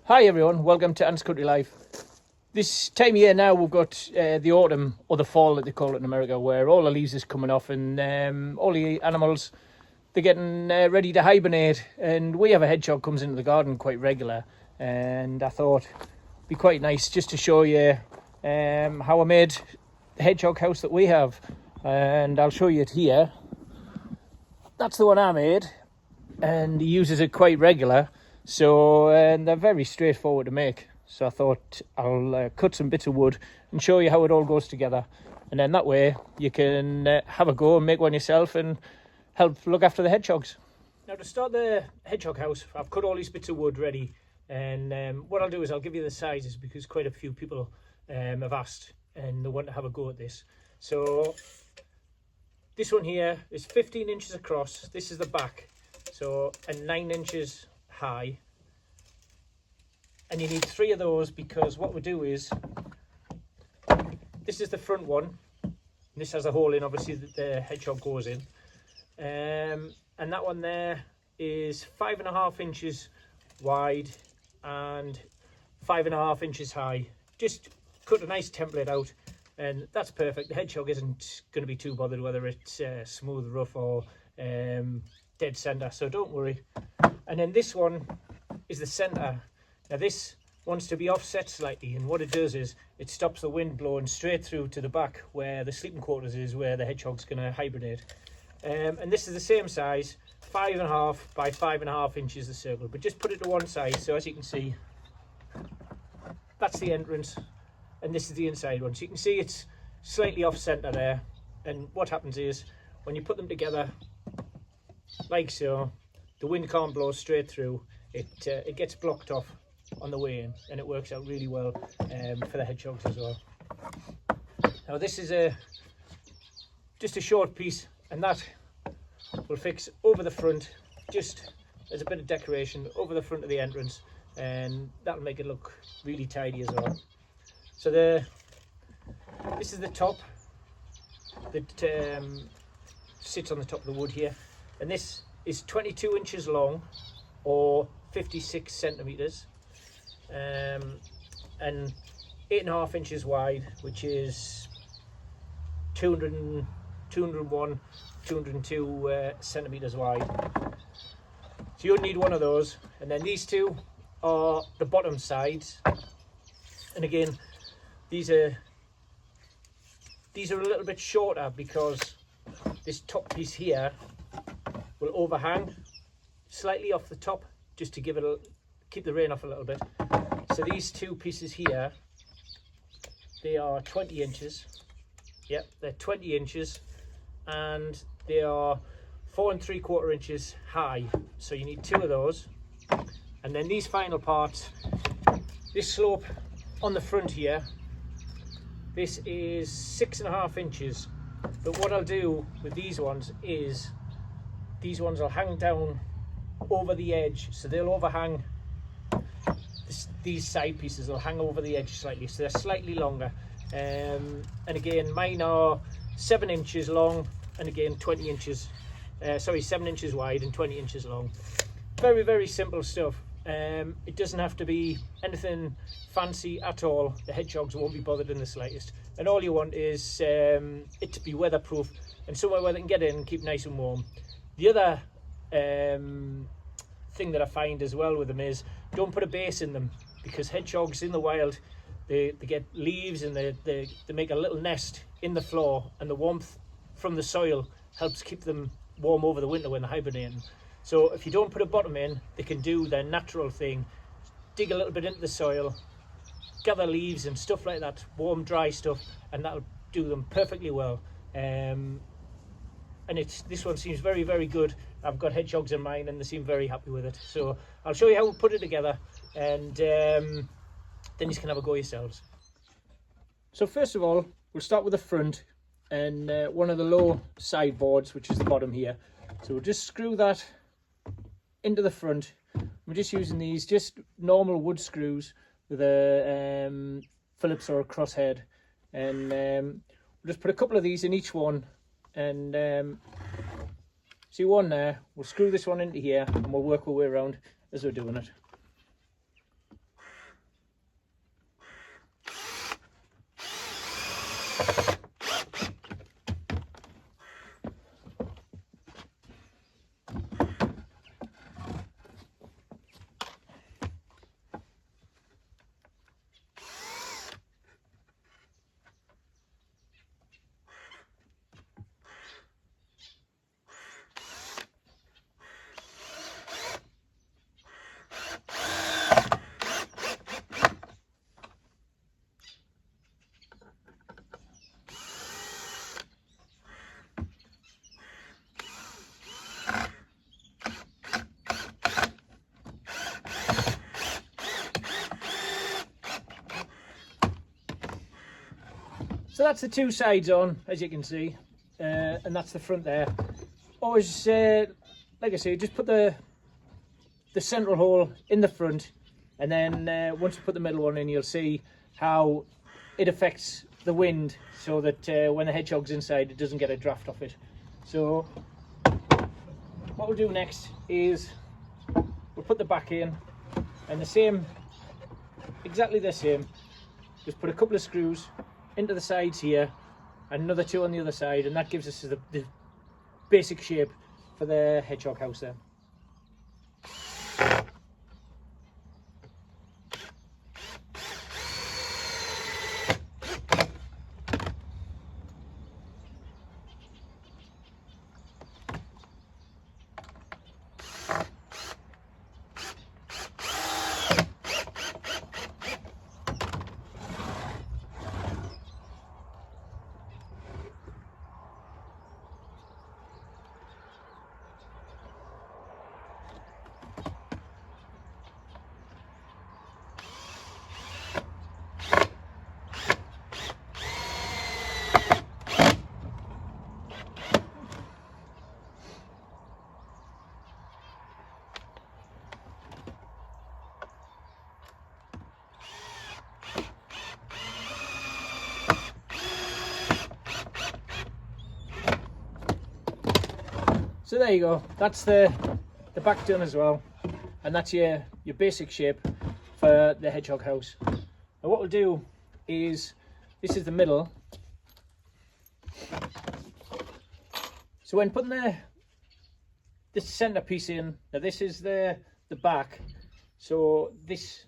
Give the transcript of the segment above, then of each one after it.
Hi everyone, welcome to Ants Country Life. This time of year now we've got the autumn, or the fall that they call it in America, where all the leaves is coming off and all the animals, they're getting ready to hibernate. And we have a hedgehog comes into the garden quite regular, and I thought it'd be quite nice just to show you how I made the hedgehog house that we have. And I'll show you it here. That's the one I made, and he uses it quite regular. So they're very straightforward to make. So I thought I'll cut some bits of wood and show you how it all goes together. And then that way you can have a go and make one yourself and help look after the hedgehogs. Now to start the hedgehog house, I've cut all these bits of wood ready. And what I'll do is I'll give you the sizes because quite a few people have asked and they want to have a go at this. So this one here is 15 inches across. This is the back. So, and 9 inches high, and you need 3 of those because what we do is this is the front one, and this has a hole in obviously that the hedgehog goes in, and that one there is 5.5 inches wide and 5.5 inches high. Just cut a nice template out and that's perfect. The hedgehog isn't going to be too bothered whether it's smooth, rough or dead center, so don't worry. And then this one is the center. Now this wants to be offset slightly, and what it does is it stops the wind blowing straight through to the back where the sleeping quarters is, where the hedgehog's going to hibernate. And this is the same size, 5.5 by 5.5 inches the circle, but just put it to one side. So as you can see, that's the entrance and this is the inside one. So you can see it's slightly off center there, and what happens is when you put them together like so, the wind can't blow straight through. It gets blocked off on the way in, and it works out really well for the hedgehogs as well. Now this is just a short piece, and that will fix over the front, just as a bit of decoration over the front of the entrance, and that'll make it look really tidy as well. So this is the top that sits on the top of the wood here, and this is 22 inches long or 56 centimeters, and 8.5 inches wide, which is 201, 202 centimeters wide. So you'll need one of those, and then these two are the bottom sides, and again these are a little bit shorter because this top piece here will overhang slightly off the top, just to keep the rain off a little bit. So these two pieces here, they are 20 inches. Yep, they're 20 inches, and they are 4 3/4 inches high. So you need 2 of those. And then these final parts, this slope on the front here, this is 6.5 inches. But what I'll do with these ones is these ones will hang down over the edge, so they'll overhang. These side pieces will hang over the edge slightly, so they're slightly longer. And again, mine are 7 inches long, and again 20 inches. 7 inches wide and 20 inches long. Very, very simple stuff. It doesn't have to be anything fancy at all. The hedgehogs won't be bothered in the slightest. And all you want is it to be weatherproof and somewhere where they can get in and keep nice and warm. The other thing that I find as well with them is don't put a base in them, because hedgehogs in the wild, they get leaves and they make a little nest in the floor, and the warmth from the soil helps keep them warm over the winter when they're hibernating. So if you don't put a bottom in, they can do their natural thing, dig a little bit into the soil, gather leaves and stuff like that, warm, dry stuff, and that'll do them perfectly well. And this one seems very, very good. I've got hedgehogs in mine and they seem very happy with it. So I'll show you how we put it together, and then you can have a go yourselves. So first of all, we'll start with the front and one of the low sideboards, which is the bottom here. So we'll just screw that into the front. We're just using these just normal wood screws with a Phillips or a crosshead, and we'll just put a couple of these in each one, and see one there. We'll screw this one into here and we'll work our way around as we're doing it. So that's the two sides on, as you can see, and that's the front there. Always, like I say, just put the central hole in the front, and then once you put the middle one in, you'll see how it affects the wind, so that when the hedgehog's inside, it doesn't get a draft off it. So what we'll do next is we'll put the back in, and the same, exactly the same. Just put a couple of screws into the sides here, and another two on the other side, and that gives us the basic shape for the hedgehog house there. So there you go, that's the back done as well, and that's your basic shape for the hedgehog house. Now what we'll do is, this is the middle, so when putting this centre piece in, now this is the back, so this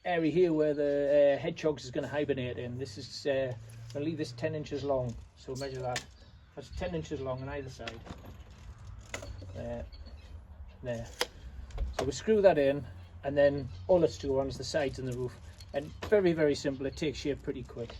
area here where the hedgehog is going to hibernate in, this is, I'll leave this 10 inches long, so measure that, that's 10 inches long on either side. There. So we screw that in, and then all that's to go on is the sides and the roof, and very, very simple. It takes shape pretty quick.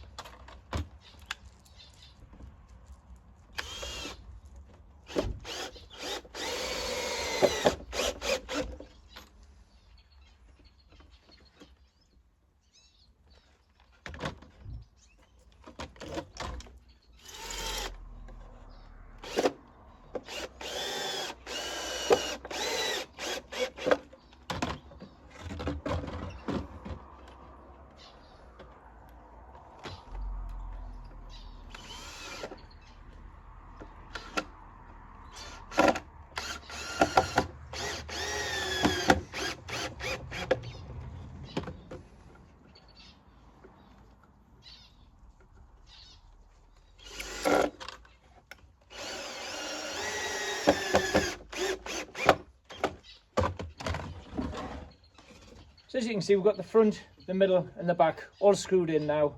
So as you can see, we've got the front, the middle and the back all screwed in now,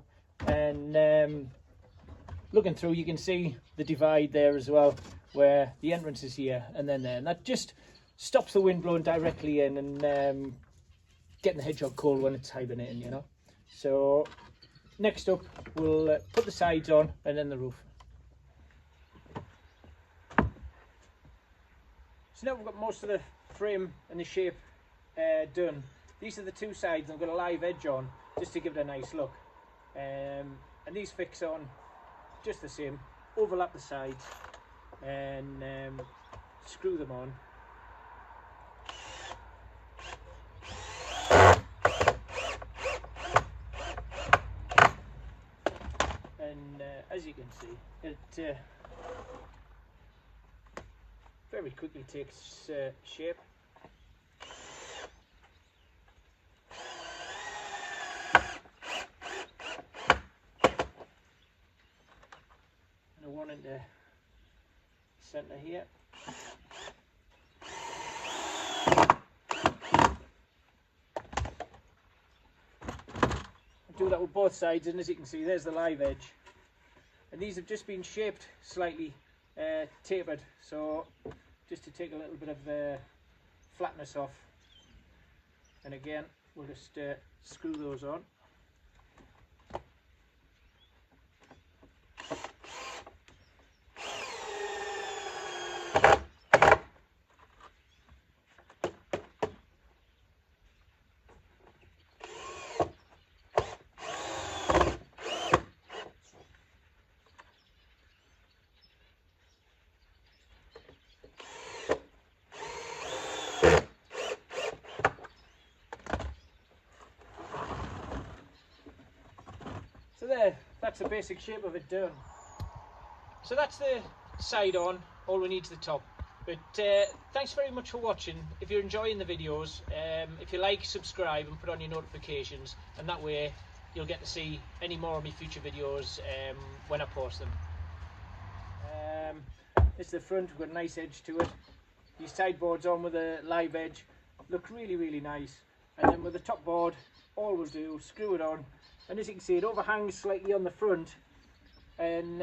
and looking through you can see the divide there as well, where the entrance is here and then there, and that just stops the wind blowing directly in and getting the hedgehog cold when it's hibernating, you know. So next up we'll put the sides on and then the roof. So now we've got most of the frame and the shape done. These are the two sides I've got a live edge on just to give it a nice look, and these fix on just the same, overlap the sides and screw them on. And as you can see, it very quickly takes shape. into centre here. Do that with both sides, and as you can see, there's the live edge, and these have just been shaped slightly tapered, so just to take a little bit of the flatness off. And again, we'll just screw those on. So there, that's the basic shape of it done. So that's the side on, all we need to the top. But thanks very much for watching. If you're enjoying the videos, if you like, subscribe and put on your notifications, and that way you'll get to see any more of my future videos when I post them. This is the front, we've got a nice edge to it. These side boards on with a live edge look really, really nice. And then with the top board, all we'll do, screw it on. And as you can see, it overhangs slightly on the front, and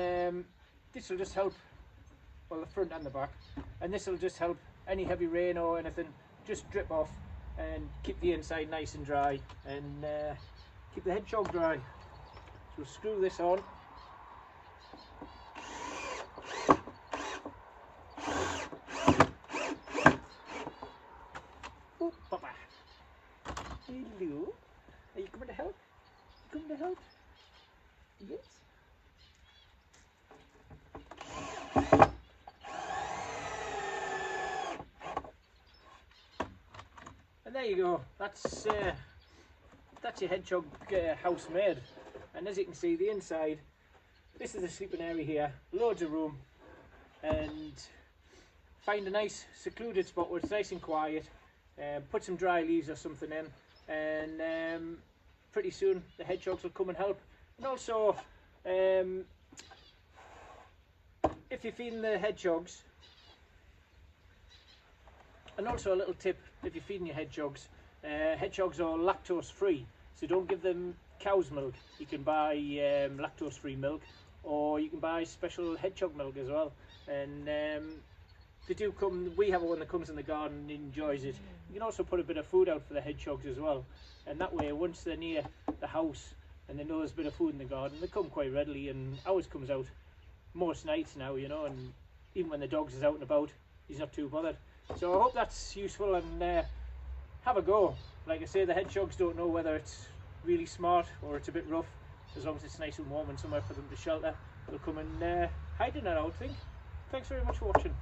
this will just help, well, the front and the back, and this will just help any heavy rain or anything just drip off and keep the inside nice and dry, and keep the hedgehog dry. So we'll screw this on. Oh, Papa. Hello. Are you coming to help? Come to help? Yes. And there you go. That's your hedgehog house made. And as you can see, the inside, this is the sleeping area here. Loads of room, and find a nice secluded spot where it's nice and quiet. Put some dry leaves or something in, and pretty soon the hedgehogs will come and help. And also, if you're feeding the hedgehogs, and also a little tip, if you're feeding your hedgehogs, hedgehogs are lactose free, so don't give them cow's milk. You can buy lactose free milk, or you can buy special hedgehog milk as well. And they do come, we have one that comes in the garden and enjoys it. You can also put a bit of food out for the hedgehogs as well, and that way once they're near the house and they know there's a bit of food in the garden, they come quite readily. And ours comes out most nights now, you know, and even when the dogs is out and about, he's not too bothered. So I hope that's useful, and have a go. Like I say, the hedgehogs don't know whether it's really smart or it's a bit rough. As long as it's nice and warm and somewhere for them to shelter, they'll come and hide in it, I would think. Thanks very much for watching.